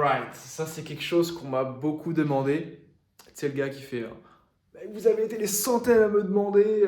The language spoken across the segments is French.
Alright, ça c'est quelque chose qu'on m'a beaucoup demandé. C'est le gars qui fait vous avez été des centaines à me demander.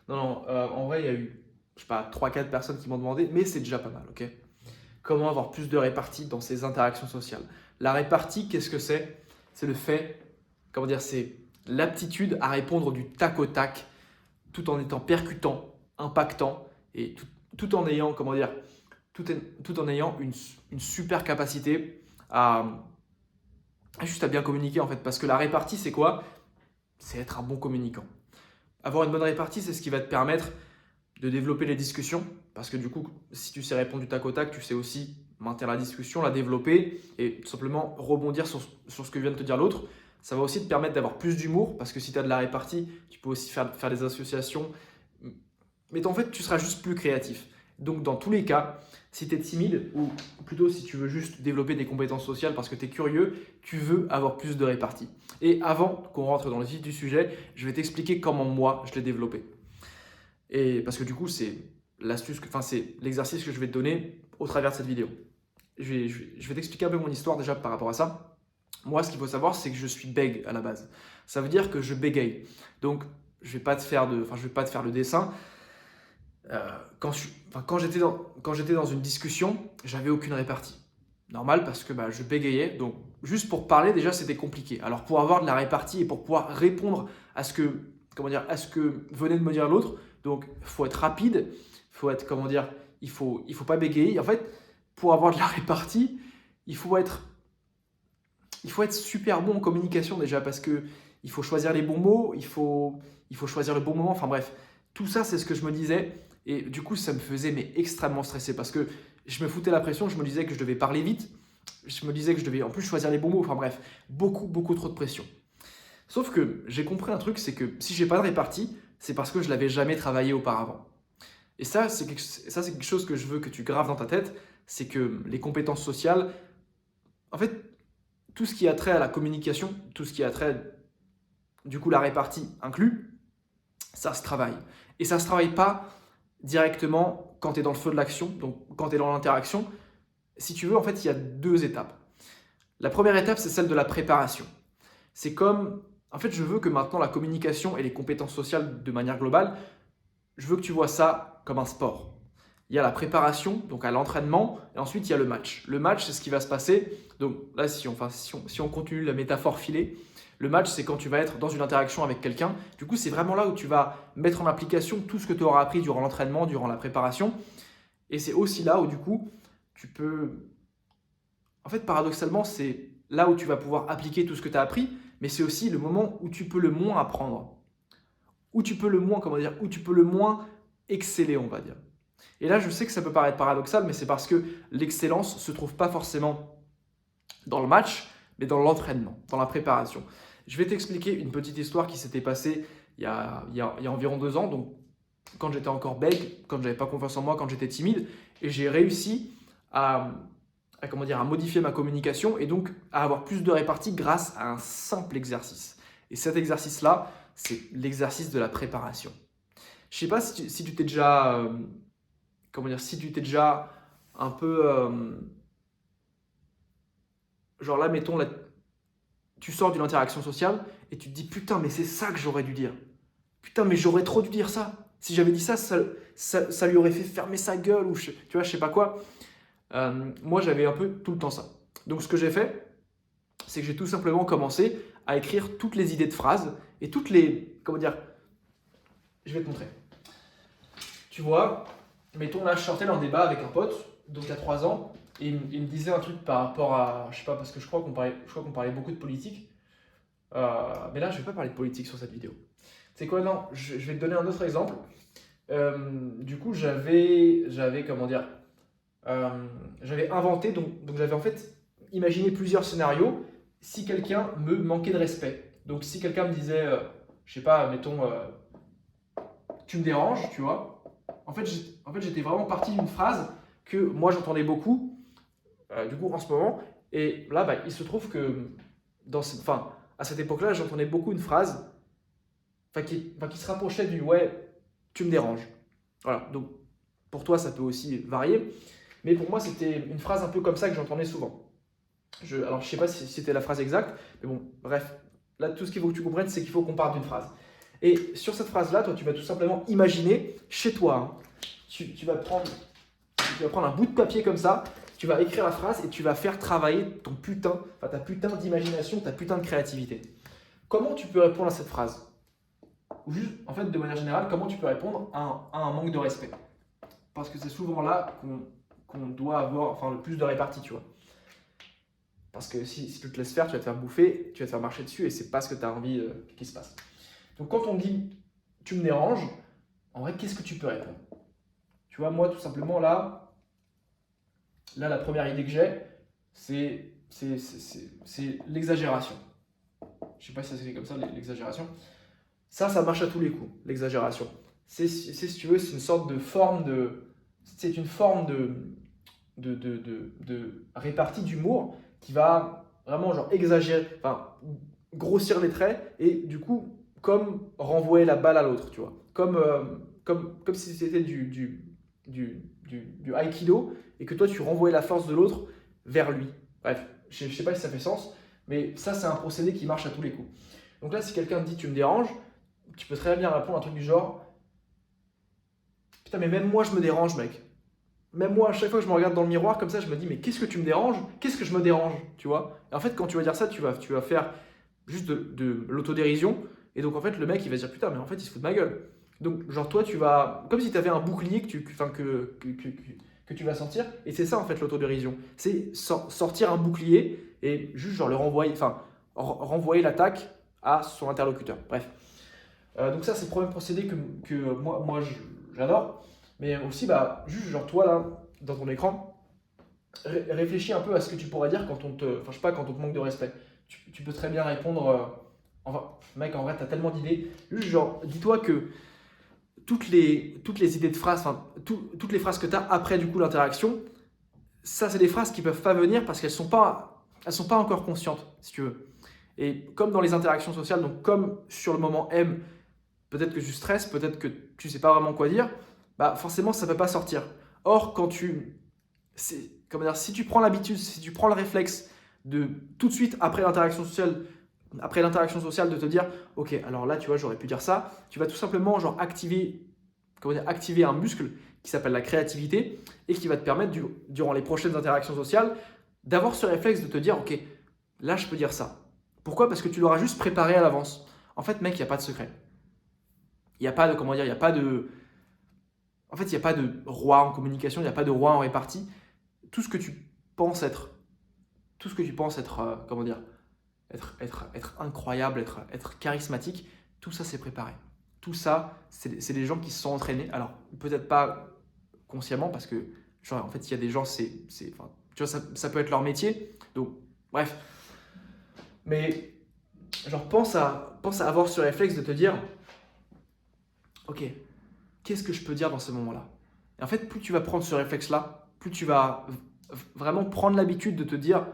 Non, non, en vrai, il y a eu, je sais pas, 3 4 personnes qui m'ont demandé, mais c'est déjà pas mal, ok? Comment avoir plus de répartie dans ses interactions sociales? La répartie, qu'est-ce que c'est? C'est le fait, comment dire, c'est l'aptitude à répondre du tac au tac, tout en étant percutant, impactant, et tout en ayant, comment dire, tout en ayant une super capacité à, juste à bien communiquer en fait. Parce que la répartie, c'est quoi? C'est être un bon communicant. Avoir une bonne répartie, c'est ce qui va te permettre de développer les discussions. Parce que du coup, si tu sais répondre du tac au tac, tu sais aussi maintenir la discussion, la développer et tout simplement rebondir sur ce que vient de te dire l'autre. Ça va aussi te permettre d'avoir plus d'humour parce que si tu as de la répartie, tu peux aussi faire des associations. Mais en fait, tu seras juste plus créatif. Donc, dans tous les cas, si tu es timide, ou plutôt si tu veux juste développer des compétences sociales parce que tu es curieux, tu veux avoir plus de répartie. Et avant qu'on rentre dans le vif du sujet, je vais t'expliquer comment moi je l'ai développé. Et parce que du coup, c'est c'est l'exercice que je vais te donner au travers de cette vidéo. Je vais t'expliquer un peu mon histoire déjà par rapport à ça. Moi, ce qu'il faut savoir, c'est que je suis bègue à la base. Ça veut dire que je bégaye. Donc, je vais pas te faire je vais pas te faire le dessin. Quand j'étais dans une discussion, j'avais aucune répartie. Normal parce que je bégayais. Donc, juste pour parler, déjà, c'était compliqué. Alors, pour avoir de la répartie et pour pouvoir répondre à ce que, à ce que venait de me dire l'autre, donc, il faut être rapide, faut être, il faut pas bégayer. En fait, pour avoir de la répartie, il faut être, il faut être super bon en communication déjà parce que il faut choisir les bons mots, il faut choisir le bon moment. Enfin bref, tout ça, c'est ce que je me disais. Et du coup, ça me faisait extrêmement stresser parce que je me foutais la pression, je me disais que je devais parler vite, je me disais que je devais en plus choisir les bons mots. Enfin bref, beaucoup trop de pression. Sauf que j'ai compris un truc, c'est que si j'ai pas de répartie, c'est parce que je l'avais jamais travaillé auparavant. Et ça, c'est quelque chose que je veux que tu graves dans ta tête, c'est que les compétences sociales, en fait, tout ce qui a trait à la communication, tout ce qui a trait, du coup, la répartie inclus, ça se travaille. Et ça se travaille pas directement quand tu es dans le feu de l'action, donc quand tu es dans l'interaction. Si tu veux, en fait, il y a 2 étapes. La première étape, c'est celle de la préparation. C'est comme, en fait, je veux que maintenant la communication et les compétences sociales de manière globale, je veux que tu vois ça comme un sport. Il y a la préparation, donc à l'entraînement, et ensuite il y a le match. Le match, c'est ce qui va se passer. Donc là, si on continue la métaphore filée, le match, c'est quand tu vas être dans une interaction avec quelqu'un. Du coup, c'est vraiment là où tu vas mettre en application tout ce que tu auras appris durant l'entraînement, durant la préparation. Et c'est aussi là où, du coup, tu peux. En fait, paradoxalement, c'est là où tu vas pouvoir appliquer tout ce que tu as appris, mais c'est aussi le moment où tu peux le moins apprendre. Où tu peux le moins, où tu peux le moins exceller, on va dire. Et là, je sais que ça peut paraître paradoxal, mais c'est parce que l'excellence ne se trouve pas forcément dans le match, mais dans l'entraînement, dans la préparation. Je vais t'expliquer une petite histoire qui s'était passée il y a environ 2 ans, donc quand j'étais encore bègue, quand j'avais pas confiance en moi, quand j'étais timide, et j'ai réussi à modifier ma communication et donc à avoir plus de répartie grâce à un simple exercice. Et cet exercice-là, c'est l'exercice de la préparation. Je sais pas si tu t'es déjà, si tu t'es déjà un peu, genre là, mettons, là, tu sors d'une interaction sociale et tu te dis putain, mais c'est ça que j'aurais dû dire. Putain, mais j'aurais trop dû dire ça. Si j'avais dit ça, ça lui aurait fait fermer sa gueule ou tu vois, je sais pas quoi. Moi, j'avais un peu tout le temps ça. Donc, ce que j'ai fait, c'est que j'ai tout simplement commencé à écrire toutes les idées de phrases et toutes les, je vais te montrer. Tu vois, mettons là, je sortais d'un débat avec un pote, donc il y a 3 ans, et il me disait un truc par rapport à, je sais pas, parce que je crois qu'on parlait beaucoup de politique. Mais là, je vais pas parler de politique sur cette vidéo. C'est quoi? Non, je vais te donner un autre exemple. Du coup, j'avais inventé, donc j'avais en fait imaginé plusieurs scénarios si quelqu'un me manquait de respect. Donc si quelqu'un me disait, je sais pas, mettons, tu me déranges, tu vois. En fait, j'étais vraiment parti d'une phrase que moi j'entendais beaucoup, du coup en ce moment. Et là, il se trouve que à cette époque-là, j'entendais beaucoup une phrase qui se rapprochait du ouais, tu me déranges. Voilà, donc pour toi, ça peut aussi varier. Mais pour moi, c'était une phrase un peu comme ça que j'entendais souvent. Alors, je sais pas si c'était la phrase exacte, mais bon, bref. Là, tout ce qu'il faut que tu comprennes, c'est qu'il faut qu'on parte d'une phrase. Et sur cette phrase-là, toi, tu vas tout simplement imaginer chez toi. Hein, tu vas prendre un bout de papier comme ça, tu vas écrire la phrase et tu vas faire travailler ta putain d'imagination, ta putain de créativité. Comment tu peux répondre à cette phrase? Ou juste, en fait, de manière générale, comment tu peux répondre à un manque de respect? Parce que c'est souvent là qu'on doit avoir le plus de répartie, tu vois. Parce que si tu te laisses faire, tu vas te faire bouffer, tu vas te faire marcher dessus et c'est pas ce que tu as envie qu'il se passe. Donc quand on dit tu me déranges, en vrai, qu'est-ce que tu peux répondre? Tu vois, moi, tout simplement, là, la première idée que j'ai, c'est l'exagération. Je sais pas si ça s'écrit comme ça, l'exagération. Ça marche à tous les coups, l'exagération. Si tu veux, c'est une sorte de forme de. C'est une forme de répartie d'humour qui va vraiment genre exagérer, enfin grossir les traits et du coup, comme renvoyer la balle à l'autre, tu vois. Comme si c'était du aikido et que toi tu renvoyais la force de l'autre vers lui. Bref, je ne sais pas si ça fait sens, mais ça c'est un procédé qui marche à tous les coups. Donc là, si quelqu'un te dit tu me déranges, tu peux très bien répondre à un truc du genre putain, mais même moi je me dérange, mec. Même moi, à chaque fois que je me regarde dans le miroir comme ça, je me dis mais qu'est-ce que tu me déranges? Qu'est-ce que je me dérange? Tu vois? Et en fait, quand tu vas dire ça, tu vas faire juste de l'autodérision. Et donc en fait, le mec il va se dire putain, mais en fait il se fout de ma gueule. Donc genre toi tu vas comme si tu avais un bouclier que tu vas sortir. Et c'est ça en fait l'autodérision. C'est sortir un bouclier et juste genre le renvoyer, renvoyer l'attaque à son interlocuteur. Bref. Donc ça c'est le premier procédé que moi j'adore. Mais aussi juste genre toi là dans ton écran, réfléchis un peu à ce que tu pourrais dire quand je sais pas, quand on te manque de respect. Tu peux très bien répondre. Mec, en vrai, t'as tellement d'idées. Juste genre, dis-toi que toutes les idées de phrases, toutes les phrases que tu as après du coup l'interaction, ça c'est des phrases qui peuvent pas venir parce elles sont pas encore conscientes, si tu veux. Et comme dans les interactions sociales, donc comme sur le moment M, peut-être que tu stresses, peut-être que tu sais pas vraiment quoi dire, forcément ça peut pas sortir. Or, si tu prends l'habitude, si tu prends le réflexe de tout de suite après l'interaction sociale de te dire ok, alors là tu vois j'aurais pu dire ça, tu vas tout simplement genre activer un muscle qui s'appelle la créativité et qui va te permettre durant les prochaines interactions sociales d'avoir ce réflexe de te dire ok, là je peux dire ça. Pourquoi? Parce que tu l'auras juste préparé à l'avance. En fait mec, il n'y a pas de secret. Il n'y a pas de comment dire, il n'y a pas de en fait, il n'y a pas de roi en communication, il n'y a pas de roi en répartie. Tout ce que tu penses être comment dire, être incroyable, être charismatique, tout ça c'est préparé. Tout ça, c'est des gens qui se sont entraînés. Alors, peut-être pas consciemment, parce que, genre, en fait, il y a des gens, tu vois, ça peut être leur métier. Donc, bref. Mais, genre, pense à avoir ce réflexe de te dire, ok, qu'est-ce que je peux dire dans ce moment-là? Et en fait, plus tu vas prendre ce réflexe-là, plus tu vas vraiment prendre l'habitude de te dire,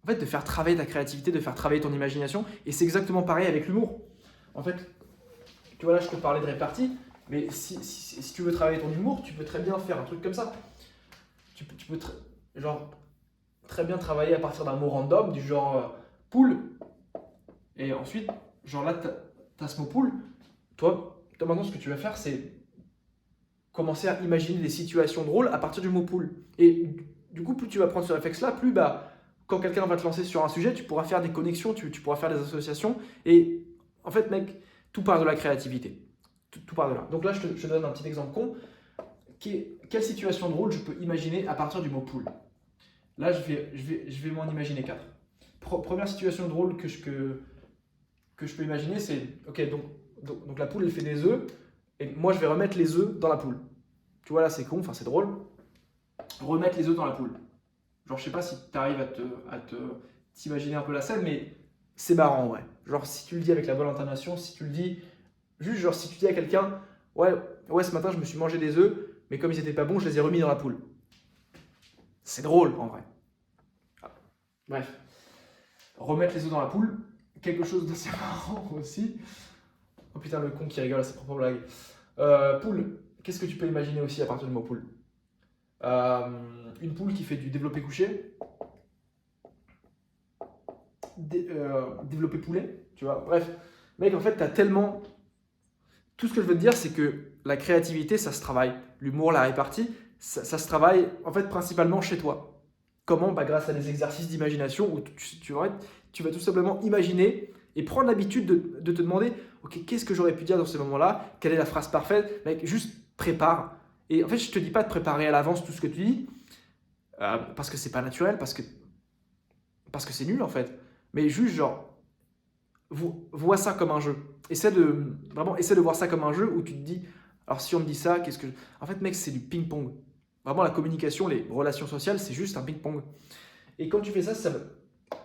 en fait, de faire travailler ta créativité, de faire travailler ton imagination. Et c'est exactement pareil avec l'humour. En fait, tu vois, là, je te parlais de répartie, mais si tu veux travailler ton humour, tu peux très bien faire un truc comme ça. Tu peux genre, très bien travailler à partir d'un mot random, du genre poule. Et ensuite, genre là, tu as ce mot poule. Toi, maintenant, ce que tu vas faire, c'est commencer à imaginer des situations drôles à partir du mot poule. Et du coup, plus tu vas prendre ce réflexe-là, plus quand quelqu'un va te lancer sur un sujet, tu pourras faire des connexions, tu pourras faire des associations. Et en fait, mec, tout part de la créativité. Tout part de là. Donc là, je te donne un petit exemple con. Quelle situation drôle je peux imaginer à partir du mot poule? Là, je vais m'en imaginer 4. Première situation drôle que je peux imaginer, c'est ok, donc la poule, elle fait des œufs, et moi, je vais remettre les œufs dans la poule. Tu vois, là, c'est con, c'est drôle. Remettre les œufs dans la poule. Genre, je sais pas si tu arrives à t'imaginer un peu la scène, mais c'est marrant, ouais. Genre, si tu le dis avec la bonne intonation, si tu le dis, juste genre, si tu dis à quelqu'un, ouais, ce matin, je me suis mangé des œufs, mais comme ils étaient pas bons, je les ai remis dans la poule. C'est drôle, en vrai. Ah. Bref. Remettre les œufs dans la poule, quelque chose d'assez marrant aussi. Oh putain, le con qui rigole à ses propres blagues. Poule, qu'est-ce que tu peux imaginer aussi à partir du mot poule? Une poule qui fait du développé couché. développer poulet, tu vois. Bref, mec, en fait, tu as tellement... Tout ce que je veux te dire, c'est que la créativité, ça se travaille. L'humour, la répartie, ça se travaille en fait principalement chez toi. Comment? Bah, grâce à des exercices d'imagination où tu vas tout simplement imaginer et prendre l'habitude de te demander, ok, qu'est-ce que j'aurais pu dire dans ce moment-là? Quelle est la phrase parfaite? Mec, juste prépare. Et en fait, je te dis pas de préparer à l'avance tout ce que tu dis, parce que c'est pas naturel, parce que c'est nul en fait. Mais juste genre, vois ça comme un jeu. Essaie de voir ça comme un jeu où tu te dis, alors si on me dit ça, qu'est-ce que... En fait, mec, c'est du ping-pong. Vraiment, la communication, les relations sociales, c'est juste un ping-pong. Et quand tu fais ça,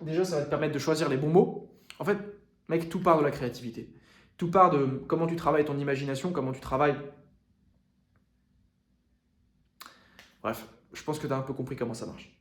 déjà, ça va te permettre de choisir les bons mots. En fait, mec, tout part de la créativité. Tout part de comment tu travailles ton imagination, comment tu travailles... Bref, je pense que tu as un peu compris comment ça marche.